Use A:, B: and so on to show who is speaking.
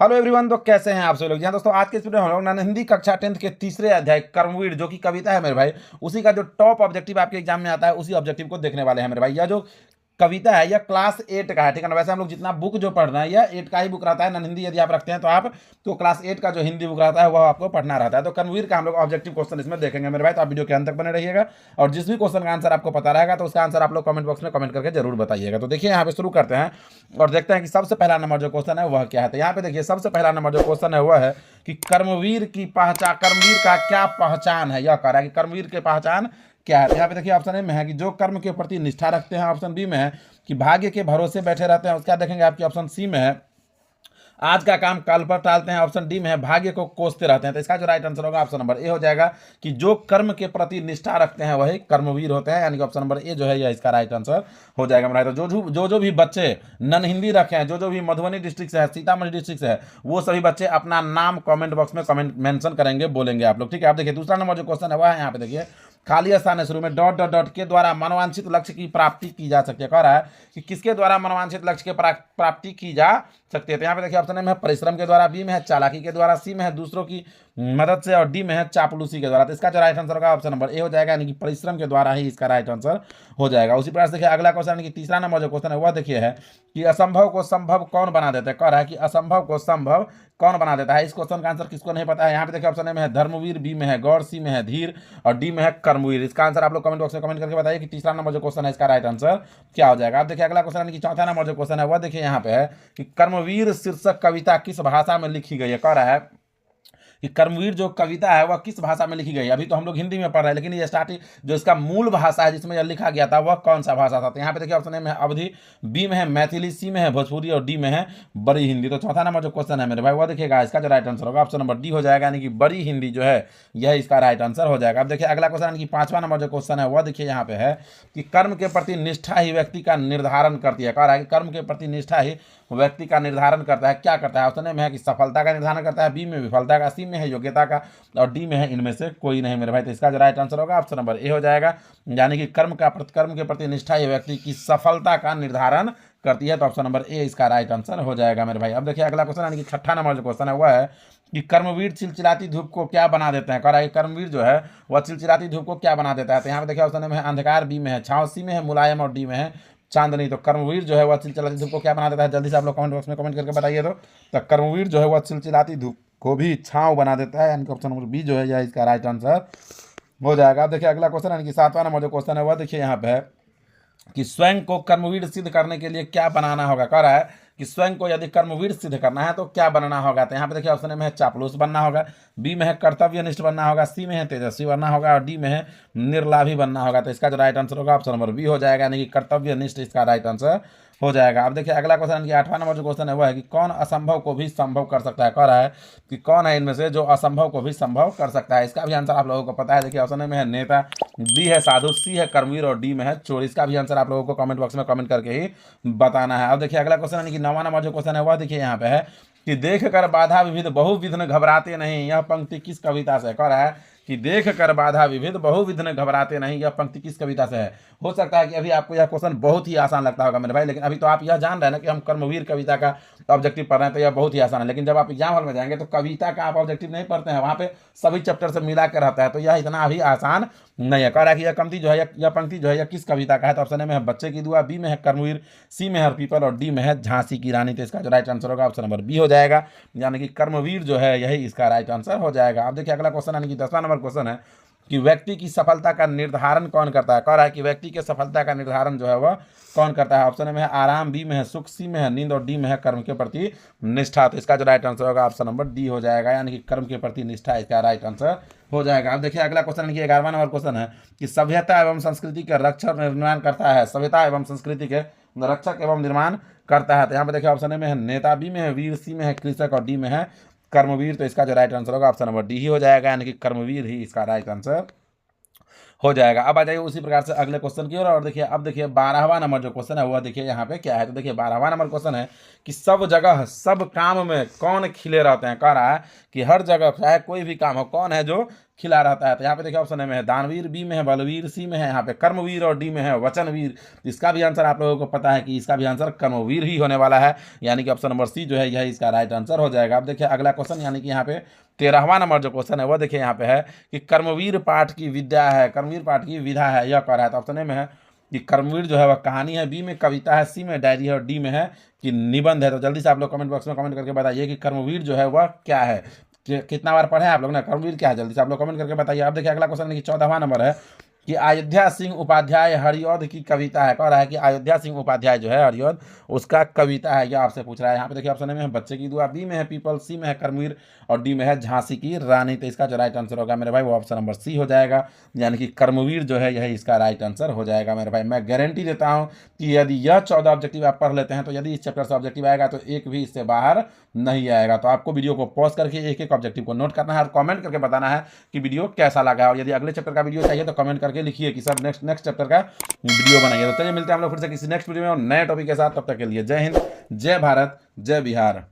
A: Hello everyone. तो कैसे हैं आप सभी लोग। जी हाँ दोस्तों, आज के इस वीडियो में हम लोग हिंदी कक्षा 10th के तीसरे अध्याय कर्मवीर जो कि कविता है मेरे भाई, उसी का जो टॉप ऑब्जेक्टिव आपके एग्जाम में आता है उसी ऑब्जेक्टिव को देखने वाले हैं मेरे भाई। यह जो कविता है यह क्लास 8 का है, ठीक है ना। वैसे हम लोग जितना बुक जो पढ़ रहे हैं यह 8 का ही बुक रहता है। नन हिंदी यदि आप रखते हैं तो आप तो क्लास 8 का जो हिंदी बुक रहता है वह आपको पढ़ना रहता है। तो कर्मवीर का हम लोग ऑब्जेक्टिव क्वेश्चन इसमें देखेंगे मेरे भाई, तो आप वीडियो के अंत तक बने रहिएगा। और जिस भी क्वेश्चन का आंसर आपको पता रहेगा तो उसका आंसर आप लोग कमेंट बॉक्स में कमेंट करके जरूर बताइएगा। तो देखिए यहाँ पे शुरू करते हैं और देखते हैं कि सबसे पहला नंबर जो क्वेश्चन है वह क्या है। तो यहाँ पे देखिए सबसे पहला नंबर जो क्वेश्चन है वह है कि कर्मवीर की पहचान, कर्मवीर का क्या पहचान है। यह कह रहा है कि कर्मवीर की पहचान क्या है। यहाँ पे देखिए ऑप्शन ए में है कि जो कर्म के प्रति निष्ठा रखते हैं, ऑप्शन बी में है कि भाग्य के भरोसे बैठे रहते हैं, उसका देखेंगे आपकी ऑप्शन सी में है आज का काम कल पर टालते हैं, ऑप्शन डी में है भाग्य को कोसते रहते हैं। तो इसका जो राइट आंसर होगा ऑप्शन नंबर ए हो जाएगा कि जो कर्म के प्रति निष्ठा रखते हैं वही कर्मवीर होते हैं, यानी कि ऑप्शन नंबर ए जो है यह इसका राइट आंसर हो जाएगा मेरा। तो जो भी बच्चे नन हिंदी रखे हैं, जो भी मधुबनी डिस्ट्रिक्ट से है, सीतामढ़ी डिस्ट्रिक्ट से है, वो सभी बच्चे अपना नाम कमेंट बॉक्स में कमेंट मेंशन करेंगे, बोलेंगे आप लोग, ठीक है। आप देखिए दूसरा नंबर जो क्वेश्चन है वह है यहाँ पे देखिए खाली स्थान है शुरू में डॉट डॉट डॉट के द्वारा मनोवांछित लक्ष्य की प्राप्ति की जा सकती है। कह रहा है कि किसके द्वारा मनोवांछित लक्ष्य की प्राप्ति की जा सकती है। तो यहाँ पे देखिए ऑप्शन में है परिश्रम के द्वारा, बी में है चालाकी के द्वारा, सी में है दूसरों की मदद से और डी में है चापलूसी के द्वारा। तो इसका जो राइट आंसर होगा ऑप्शन नंबर ए हो जाएगा, यानी कि परिश्रम के द्वारा ही इसका राइट आंसर हो जाएगा। उसी प्रकार से देखिए अगला क्वेश्चन, यानी कि तीसरा नंबर जो क्वेश्चन है वह देखिए है कि असंभव को संभव कौन बना देता है। कह रहा है कि असंभव को संभव कौन बना देता है। इस क्वेश्चन का आंसर किसको नहीं पता है। यहाँ पे देखिए ऑप्शन में है धर्मवीर, बी में है गौर, सी में है धीर और डी में है कर्मवीर। इसका आंसर आप लोग कमेंट बॉक्स में कमेंट करके बताइए कि तीसरा नंबर जो क्वेश्चन है इसका राइट आंसर क्या हो जाएगा। आप देखिए अगला क्वेश्चन, यानी कि चौथा नंबर जो क्वेश्चन है वह देखिए यहाँ पे है कि कर्मवीर शीर्षक कविता किस भाषा में लिखी गई है। कह रहा है कि कर्मवीर जो कविता है वह किस भाषा में लिखी गई है। अभी तो हम लोग हिंदी में पढ़ रहे हैं, लेकिन ये स्टार्टिंग जो इसका मूल भाषा है जिसमें यह लिखा गया था वह कौन सा भाषा था। तो यहाँ पे देखिए ऑप्शन ए में है अवधी, बी में है मैथिली, सी में है भोजपुरी और डी में है बड़ी हिंदी। तो चौथा नंबर जो क्वेश्चन है मेरे भाई वह देखिएगा इसका जो राइट आंसर होगा ऑप्शन नंबर डी हो जाएगा, यानी कि बड़ी हिंदी जो है यह इसका राइट आंसर हो जाएगा। अब देखिए अगला क्वेश्चन, यानी कि पांचवा नंबर जो क्वेश्चन है वह देखिए यहाँ पे है कि कर्म के प्रति निष्ठा ही व्यक्ति का निर्धारण करती है। कह रहा है कि कर्म के प्रति निष्ठा ही व्यक्ति का निर्धारण करता है। क्या करता है। ऑप्शन ए में है कि सफलता का निर्धारण करता है, बी में विफलता का, सी में है योग्यता का और डी में है इनमें से कोई नहीं मेरे भाई। तो इसका जो राइट आंसर होगा ऑप्शन नंबर ए हो जाएगा, यानी कि कर्म के प्रति निष्ठा ही व्यक्ति की सफलता का निर्धारण करती है। तो ऑप्शन नंबर ए इसका राइट आंसर हो जाएगा मेरे भाई। अब देखिए अगला क्वेश्चन, यानी कि छठा नंबर जो क्वेश्चन है वह है कि कर्मवीर चिलचिलाती धूप को क्या बना देते हैं। कह रहा है कर्मवीर जो है वह चिलचिलाती धूप को क्या बना देता है। तो यहाँ पे देखिए ऑप्शन में है अंधकार, बी में है छाँव, सी में है मुलायम और डी में है चांदनी। तो कर्मवीर जो है वह चिलचिलाती धूप को क्या बना देता है, जल्दी से आप लोग कमेंट बॉक्स में कमेंट करके बताइए। तो कर्मवीर जो है वह चिलचिलाती धूप को भी छांव बना देता है, यानी कि ऑप्शन नंबर बी जो है यह इसका राइट आंसर हो जाएगा। अब देखिए अगला क्वेश्चन, यानी कि सातवां नंबर जो क्वेश्चन है वह देखिए यहाँ पे है कि स्वयं को कर्मवीर सिद्ध करने के लिए क्या बनाना होगा। कह रहा है कि स्वयं को यदि कर्मवीर सिद्ध करना है तो क्या बनना होगा। तो यहाँ पे देखिए ऑप्शन में है चापलूस बनना होगा, बी में है कर्तव्यनिष्ठ बनना होगा, सी में है तेजस्वी बनना होगा और डी में है निर्लाभी बनना होगा। तो इसका जो राइट आंसर होगा ऑप्शन नंबर बी हो जाएगा, यानी कि कर्तव्यनिष्ठ इसका राइट आंसर हो जाएगा। अब देखिए अगला क्वेश्चन, कि आठवां नंबर जो क्वेश्चन है वह है कि कौन असंभव को भी संभव कर सकता है। कह रहा है कि कौन है इनमें से जो असंभव को भी संभव कर सकता है। इसका भी आंसर आप लोगों को पता है। देखिए ऑप्शन में है नेता, बी है साधु, सी है कर्मवीर और डी में है चोर। इसका भी आंसर आप लोगों को कमेंट बॉक्स में कमेंट करके ही बताना है। अब देखिए अगला क्वेश्चन, यानी कि नौवां नंबर जो क्वेश्चन है वह देखिए यहाँ पे है कि देख कर बाधा विविध बहुविघ्न घबराते नहीं। यह पंक्ति किस कविता से। कह रहा है कि देख कर बाधा विविध बहुविघ्न घबराते नहीं, यह पंक्ति किस कविता से है। हो सकता है कि अभी आपको यह क्वेश्चन बहुत ही आसान लगता होगा मेरे भाई, लेकिन अभी तो आप यह जान रहे हैं ना कि हम कर्मवीर कविता का ऑब्जेक्टिव पढ़ रहे हैं, तो यह बहुत ही आसान है। लेकिन जब आप एग्जाम हॉल में जाएंगे तो कविता का आप ऑब्जेक्टिव नहीं पढ़ते हैं, वहाँ पे सभी चैप्टर से मिला कर रहता है, तो यह इतना अभी आसान नहीं है। कह रहा है कि यह पंक्ति जो है यह किस कविता का है। तो ऑप्शन ए में है बच्चे की दुआ, बी में है कर्मवीर, सी में है पीपल और डी में है झांसी की रानी। तो इसका जो राइट आंसर होगा ऑप्शन नंबर बी हो जाएगा, यानी कि कर्मवीर जो है यही इसका राइट आंसर हो जाएगा। अब देखिए अगला क्वेश्चन, यानी कि 10वां नंबर क्वेश्चन है कि व्यक्ति की सफलता का निर्धारण कौन करता है। कह रहा है कि व्यक्ति के सफलता का निर्धारण जो है वह कौन करता है। ऑप्शन में है आराम, बी में है सुख, सी में है नींद और डी में है कर्म के प्रति निष्ठा। तो इसका जो राइट आंसर होगा ऑप्शन नंबर डी हो जाएगा, यानी कि कर्म के प्रति निष्ठा इसका राइट आंसर हो जाएगा। अब देखिए अगला क्वेश्चन, कि 11वां नंबर क्वेश्चन है कि सभ्यता एवं संस्कृति के रक्षक निर्माण करता है। सभ्यता एवं संस्कृति के रक्षक एवं निर्माण करता है। तो यहाँ पे देखिए ऑप्शन में है नेता, बी में है वीर, सी में है कृषक और डी में है कर्मवीर। तो इसका जो राइट आंसर होगा ऑप्शन नंबर डी ही हो जाएगा, यानी कि कर्मवीर ही इसका राइट आंसर हो जाएगा। अब आ जाइए उसी प्रकार से अगले क्वेश्चन की ओर और देखिए अब देखिए 12वां नंबर जो क्वेश्चन है वह देखिए यहाँ पे क्या है। तो देखिए 12वां नंबर क्वेश्चन है कि सब जगह सब काम में कौन खिले रहते हैं। कह रहा है कि हर जगह चाहे कोई भी काम हो कौन है जो खिला रहता है। तो यहाँ पे देखिए ऑप्शन ए में है दानवीर, बी में है बलवीर, सी में है यहाँ पे कर्मवीर और डी में है वचनवीर। इसका भी आंसर आप लोगों को पता है कि इसका भी आंसर कर्मवीर ही होने वाला है, यानी कि ऑप्शन नंबर सी जो है यह इसका राइट आंसर हो जाएगा। अब देखिए अगला क्वेश्चन, यानी कि यहाँ पे 13वां नंबर जो क्वेश्चन है वो देखिए यहाँ पे है कि कर्मवीर पाठ की विद्या है, कर्मवीर पाठ की विधा है, यह कह रहा है। तो ऑप्शन ए में है कि कर्मवीर जो है वह कहानी है, बी में कविता है, सी में डायरी है और डी में है कि निबंध है। तो जल्दी से आप लोग कमेंट बॉक्स में कमेंट करके बताइए कि कर्मवीर जो है वह क्या है। कितना बार पढ़े आप लोग ने, कर्मवीर क्या है, जल्दी से आप लोग कमेंट करके बताइए। अब देखिए अगला क्वेश्चन 14वां नंबर है कि अयोध्या सिंह उपाध्याय हरिऔध की कविता है। कह रहा है कि अयोध्या सिंह उपाध्याय जो है हरिऔध उसका कविता है, यह आपसे पूछ रहा है। यहाँ पे देखिए ऑप्शन ए में है बच्चे की दुआ, बी में है पीपल, सी में है कर्मवीर और डी में है झांसी की रानी। तो इसका जो राइट आंसर होगा मेरे भाई वो ऑप्शन नंबर सी हो जाएगा, यानी कि कर्मवीर जो है यही इसका राइट आंसर हो जाएगा मेरे भाई। मैं गारंटी देता हूँ कि यदि यह 14 ऑब्जेक्टिव आप पढ़ लेते हैं तो यदि इस चैप्टर से ऑब्जेक्टिव आएगा तो एक भी इससे बाहर नहीं आएगा। तो आपको वीडियो को पॉज करके एक एक ऑब्जेक्टिव को नोट करना है और कमेंट करके बताना है कि वीडियो कैसा लगा है। और यदि अगले चैप्टर का वीडियो चाहिए तो कमेंट करके लिखिए कि सर नेक्स्ट चैप्टर का वीडियो बनाइए। तो चलिए मिलते हैं हम लोग फिर से किसी नेक्स्ट वीडियो में और नए टॉपिक के साथ। तब तक के लिए जय हिंद, जय भारत, जय बिहार।